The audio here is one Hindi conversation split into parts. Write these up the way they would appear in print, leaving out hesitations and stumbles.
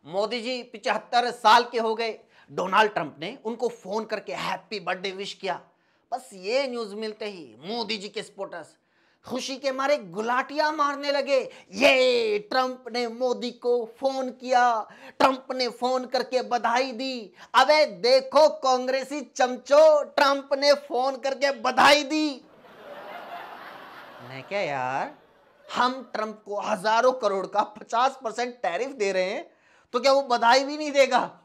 मोदी जी 75 साल के हो गए। डोनाल्ड ट्रंप ने उनको फोन करके हैप्पी बर्थडे विश किया। बस ये न्यूज मिलते ही मोदी जी के सपोर्टर्स खुशी के मारे गुलाटियां मारने लगे। ये ट्रंप ने मोदी को फोन किया, ट्रंप ने फोन करके बधाई दी। अबे देखो कांग्रेसी चमचो, ट्रंप ने फोन करके बधाई दी। मैं क्या यार, हम ट्रंप को हजारों करोड़ का 50% टैरिफ दे रहे हैं तो क्या वो बधाई भी नहीं देगा?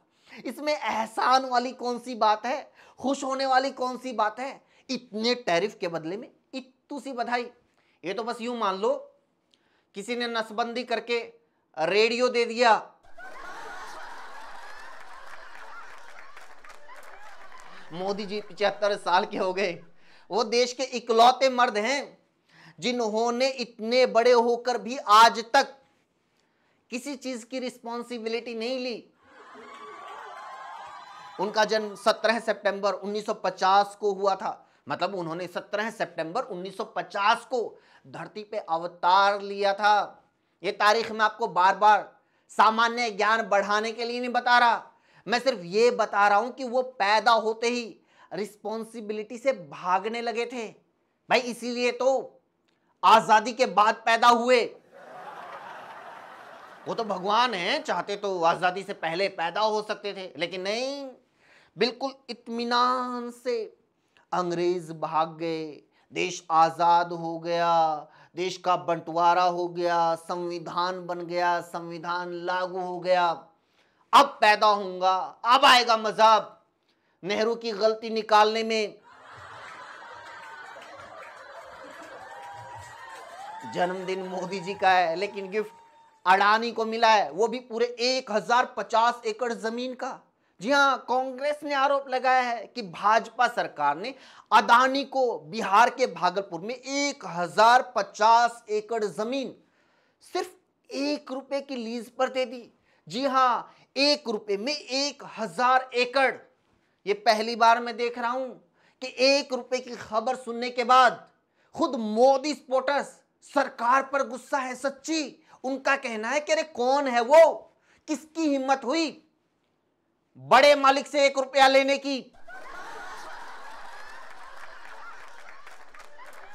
इसमें एहसान वाली कौन सी बात है, खुश होने वाली कौन सी बात है? इतने टैरिफ के बदले में इतनी सी बधाई। ये तो बस यूं मान लो किसी ने नसबंदी करके रेडियो दे दिया। मोदी जी 75 साल के हो गए। वो देश के इकलौते मर्द हैं जिन्होंने इतने बड़े होकर भी आज तक किसी चीज की रिस्पॉन्सिबिलिटी नहीं ली। उनका जन्म 17 सितंबर 1950 को हुआ था। मतलब उन्होंने 17 सितंबर 1950 को धरती पे अवतार लिया था। ये तारीख मैं आपको बार बार सामान्य ज्ञान बढ़ाने के लिए नहीं बता रहा, मैं सिर्फ ये बता रहा हूं कि वो पैदा होते ही रिस्पॉन्सिबिलिटी से भागने लगे थे। भाई इसीलिए तो आजादी के बाद पैदा हुए। वो तो भगवान हैं, चाहते तो आजादी से पहले पैदा हो सकते थे, लेकिन नहीं, बिल्कुल इत्मीनान से अंग्रेज भाग गए, देश आजाद हो गया, देश का बंटवारा हो गया, संविधान बन गया, संविधान लागू हो गया। अब पैदा होऊंगा, अब आएगा मजा नेहरू की गलती निकालने में। जन्मदिन मोदी जी का है लेकिन गिफ्ट अडानी को मिला है, वो भी पूरे 1050 एकड़ जमीन का। जी हां, कांग्रेस ने आरोप लगाया है कि भाजपा सरकार ने अडानी को बिहार के भागलपुर में 1050 एकड़ जमीन सिर्फ 1 रुपए की लीज पर दे दी। जी हां, 1 रुपए में 1000 एकड़। ये पहली बार मैं देख रहा हूं कि 1 रुपए की खबर सुनने के बाद खुद मोदी सपोर्टर्स सरकार पर गुस्सा है। सच्ची उनका कहना है कि अरे कौन है वो, किसकी हिम्मत हुई बड़े मालिक से 1 रुपया लेने की।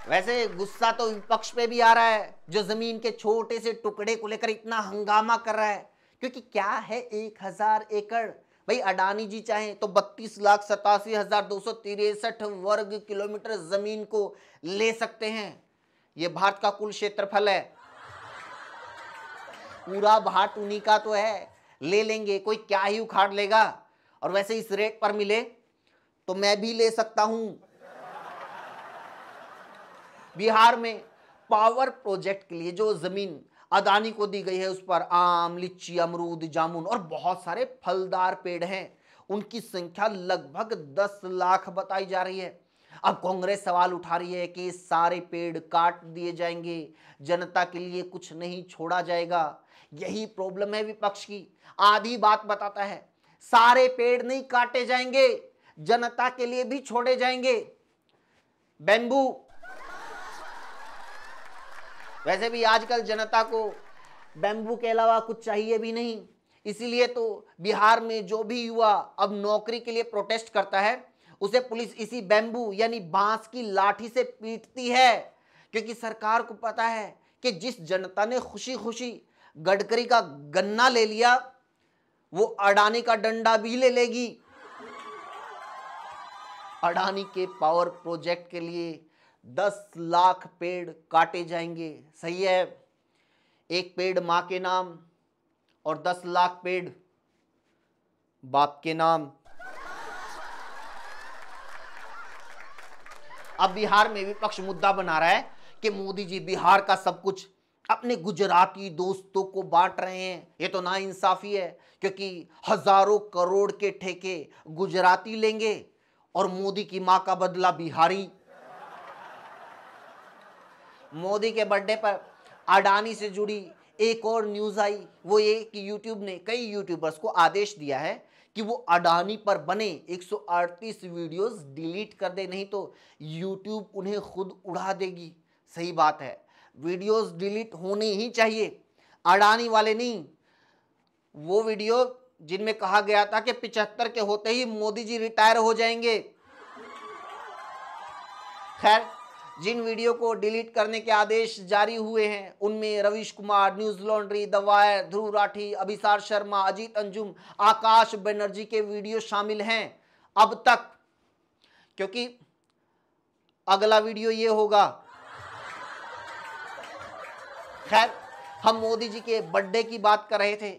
वैसे गुस्सा तो विपक्ष पे भी आ रहा है जो जमीन के छोटे से टुकड़े को लेकर इतना हंगामा कर रहा है, क्योंकि क्या है 1000 एकड़। भाई अडानी जी चाहें तो 32,87,263 वर्ग किलोमीटर जमीन को ले सकते हैं। यह भारत का कुल क्षेत्रफल है, पूरा भारत उन्हीं का तो है, ले लेंगे, कोई क्या ही उखाड़ लेगा। और वैसे इस रेट पर मिले तो मैं भी ले सकता हूं। बिहार में पावर प्रोजेक्ट के लिए जो जमीन अदानी को दी गई है उस पर आम, लीची, अमरूद, जामुन और बहुत सारे फलदार पेड़ हैं। उनकी संख्या लगभग 10 लाख बताई जा रही है। अब कांग्रेस सवाल उठा रही है कि सारे पेड़ काट दिए जाएंगे, जनता के लिए कुछ नहीं छोड़ा जाएगा। यही प्रॉब्लम है विपक्ष की। आधी बात बताता है, सारे पेड़ नहीं काटे जाएंगे, जनता के लिए भी छोड़े जाएंगे। बैम्बू, वैसे भी आजकल जनता को बैम्बू के अलावा कुछ चाहिए भी नहीं, इसीलिए तो बिहार में जो भी युवा अब नौकरी के लिए प्रोटेस्ट करता है उसे पुलिस इसी बैम्बू यानी बांस की लाठी से पीटती है, क्योंकि सरकार को पता है कि जिस जनता ने खुशी खुशी गडकरी का गन्ना ले लिया वो अडानी का डंडा भी ले लेगी। अडानी के पावर प्रोजेक्ट के लिए 10 लाख पेड़ काटे जाएंगे। सही है, एक पेड़ मां के नाम और 10 लाख पेड़ बाप के नाम। अब बिहार में विपक्ष मुद्दा बना रहा है कि मोदी जी बिहार का सब कुछ अपने गुजराती दोस्तों को बांट रहे हैं। ये तो नाइंसाफी है, क्योंकि हजारों करोड़ के ठेके गुजराती लेंगे और मोदी की मां का बदला बिहारी। मोदी के बर्थडे पर अडानी से जुड़ी एक और न्यूज आई, वो ये कि यूट्यूब ने कई यूट्यूबर्स को आदेश दिया है कि वो अडानी पर बने 138 वीडियोस डिलीट कर दे, नहीं तो यूट्यूब उन्हें खुद उड़ा देगी। सही बात है, वीडियोस डिलीट होने ही चाहिए, अडानी वाले नहीं। वो वीडियो जिनमें कहा गया था कि 75 के होते ही मोदी जी रिटायर हो जाएंगे। खैर, जिन वीडियो को डिलीट करने के आदेश जारी हुए हैं उनमें Ravish Kumar, Newslaundry, The Wire, Dhruv Rathee, Abhisar Sharma, Ajit Anjum, Akash Banerjee के वीडियो शामिल हैं अब तक, क्योंकि अगला वीडियो ये होगा। खैर, हम मोदी जी के बर्थडे की बात कर रहे थे।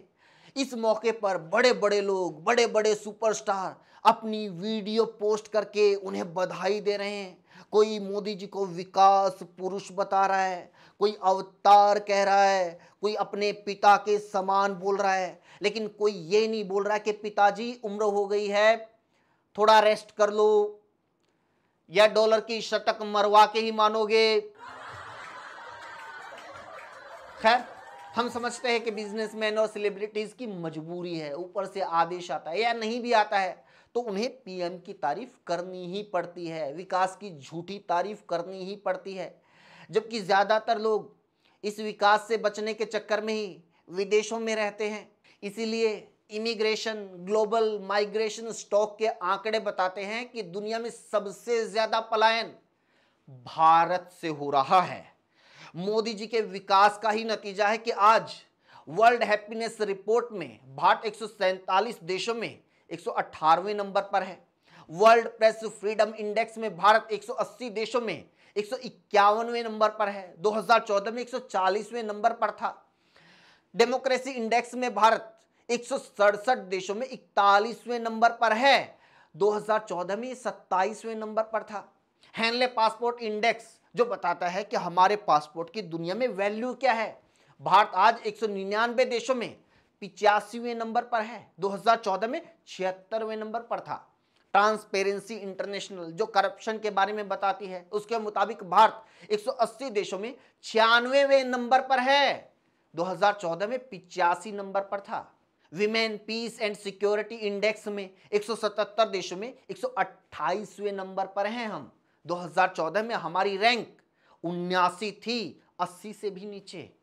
इस मौके पर बड़े बड़े लोग, बड़े बड़े सुपरस्टार अपनी वीडियो पोस्ट करके उन्हें बधाई दे रहे हैं। कोई मोदी जी को विकास पुरुष बता रहा है, कोई अवतार कह रहा है, कोई अपने पिता के समान बोल रहा है, लेकिन कोई ये नहीं बोल रहा है कि पिताजी उम्र हो गई है, थोड़ा रेस्ट कर लो, या डॉलर की शतक मरवा के ही मानोगे। खैर, हम समझते हैं कि बिजनेसमैन और सेलिब्रिटीज की मजबूरी है, ऊपर से आदेश आता है या नहीं भी आता है तो उन्हें पीएम की तारीफ करनी ही पड़ती है, विकास की झूठी तारीफ करनी ही पड़ती है। जबकि ज्यादातर लोग इस विकास से बचने के चक्कर में ही विदेशों में रहते हैं। इसीलिए इमिग्रेशन, ग्लोबल माइग्रेशन स्टॉक के आंकड़े बताते हैं कि दुनिया में सबसे ज्यादा पलायन भारत से हो रहा है। मोदी जी के विकास का ही नतीजा है कि आज वर्ल्ड हैप्पीनेस रिपोर्ट में भारत 147 देशों में 118वें नंबर पर है। वर्ल्ड प्रेस फ्रीडम इंडेक्स में भारत 180 देशों में 151वें नंबर पर है। 2014 में 140वें नंबर पर था। डेमोक्रेसी इंडेक्स में भारत 167 देशों में 41वें नंबर पर है। 2014 में 27वें नंबर पर था। हैनले पासपोर्ट इंडेक्स जो बताता है कि हमारे पासपोर्ट की दुनिया में वैल्यू क्या है, भारत आज 199 देशों में 85वें नंबर पर है। 2014 में 76वें नंबर पर था। ट्रांसपेरेंसी इंटरनेशनल जो करप्शन के बारे में बताती है, उसके मुताबिक भारत 180 देशों में 96वें नंबर पर है। 2014 में 85 नंबर पर था। Women peace and security index में 177 देशों में 128वें नंबर पर हैं हम। 2014 में हमारी रैंक 79 थी, 80 से भी नीचे।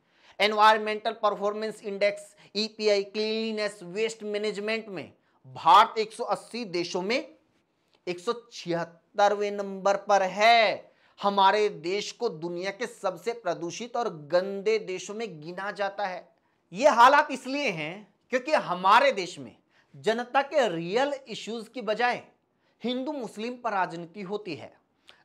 Environmental performance index EPI cleanliness waste management में भारत 180 देशों में 176वें नंबर पर है। हमारे देश को दुनिया के सबसे प्रदूषित और गंदे देशों में गिना जाता है। ये हालात इसलिए हैं क्योंकि हमारे देश में जनता के रियल इश्यूज की बजाय हिंदू मुस्लिम पर राजनीति होती है।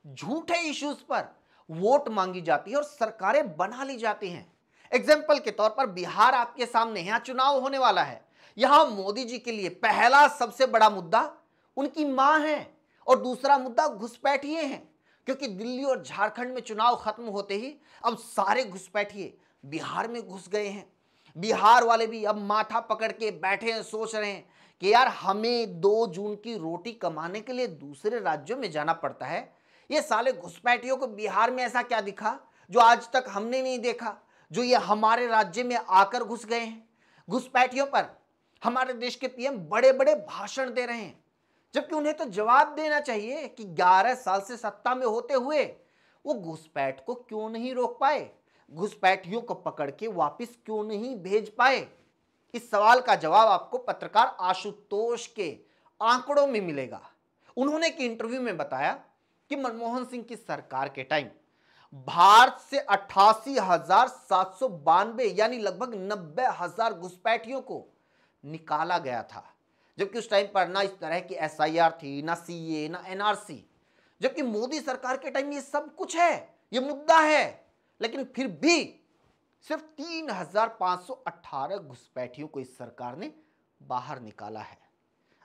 झूठे इश्यूज पर वोट मांगी जाती है और सरकारें बना ली जाती हैं। एग्जाम्पल के तौर पर बिहार आपके सामने, यहां चुनाव होने वाला है। यहां मोदी जी के लिए पहला सबसे बड़ा मुद्दा उनकी मां है और दूसरा मुद्दा घुसपैठिए हैं, क्योंकि दिल्ली और झारखंड में चुनाव खत्म होते ही अब सारे घुसपैठिए बिहार में घुस गए हैं। बिहार वाले भी अब माथा पकड़ के बैठे हैं, सोच रहे हैं कि यार हमें 2 जून की रोटी कमाने के लिए दूसरे राज्यों में जाना पड़ता है। ये साले घुसपैठियों को बिहार में ऐसा क्या दिखा जो आज तक हमने नहीं देखा, जो ये हमारे राज्य में आकर घुस गए हैं। घुसपैठियों पर हमारे देश के पीएम बड़े बड़े भाषण दे रहे हैं, जबकि उन्हें तो जवाब देना चाहिए कि 11 साल से सत्ता में होते हुए वो घुसपैठ को क्यों नहीं रोक पाए, घुसपैठियों को पकड़ के वापस क्यों नहीं भेज पाए। इस सवाल का जवाब आपको पत्रकार आशुतोष के आंकड़ों में मिलेगा। उन्होंने एक इंटरव्यू में बताया कि मनमोहन सिंह की सरकार के टाइम भारत से 88,792 यानी लगभग 90,000 घुसपैठियों को निकाला गया था, जबकि उस टाइम पर ना इस तरह की एसआईआर थी, ना सीए, ना एनआरसी। जबकि मोदी सरकार के टाइम ये सब कुछ है, ये मुद्दा है, लेकिन फिर भी सिर्फ 3,518 घुसपैठियों को इस सरकार ने बाहर निकाला है।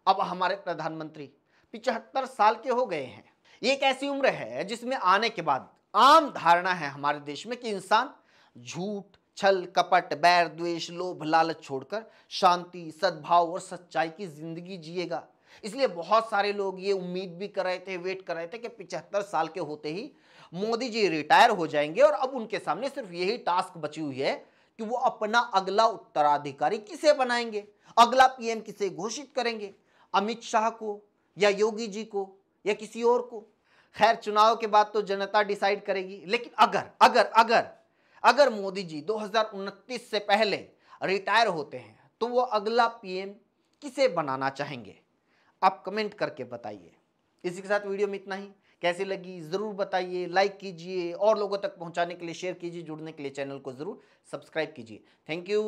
अब हमारे प्रधानमंत्री 75 साल के हो गए हैं। ये एक ऐसी उम्र है जिसमें आने के बाद आम धारणा है हमारे देश में कि इंसान झूठ, छल, कपट, बैर, द्वेष, लोभ, लालच छोड़कर शांति, सद्भाव और सच्चाई की जिंदगी जिएगा। इसलिए बहुत सारे लोग ये उम्मीद भी कर रहे थे, वेट कर रहे थे कि 75 साल के होते ही मोदी जी रिटायर हो जाएंगे और अब उनके सामने सिर्फ यही टास्क बची हुई है कि वो अपना अगला उत्तराधिकारी किसे बनाएंगे, अगला पीएम किसे घोषित करेंगे, अमित शाह को या योगी जी को या किसी और को। खैर, चुनाव के बाद तो जनता डिसाइड करेगी, लेकिन अगर मोदी जी 2029 से पहले रिटायर होते हैं तो वो अगला पीएम किसे बनाना चाहेंगे? आप कमेंट करके बताइए। इसी के साथ वीडियो में इतना ही। कैसी लगी ज़रूर बताइए, लाइक कीजिए और लोगों तक पहुंचाने के लिए शेयर कीजिए, जुड़ने के लिए चैनल को ज़रूर सब्सक्राइब कीजिए। Thank you.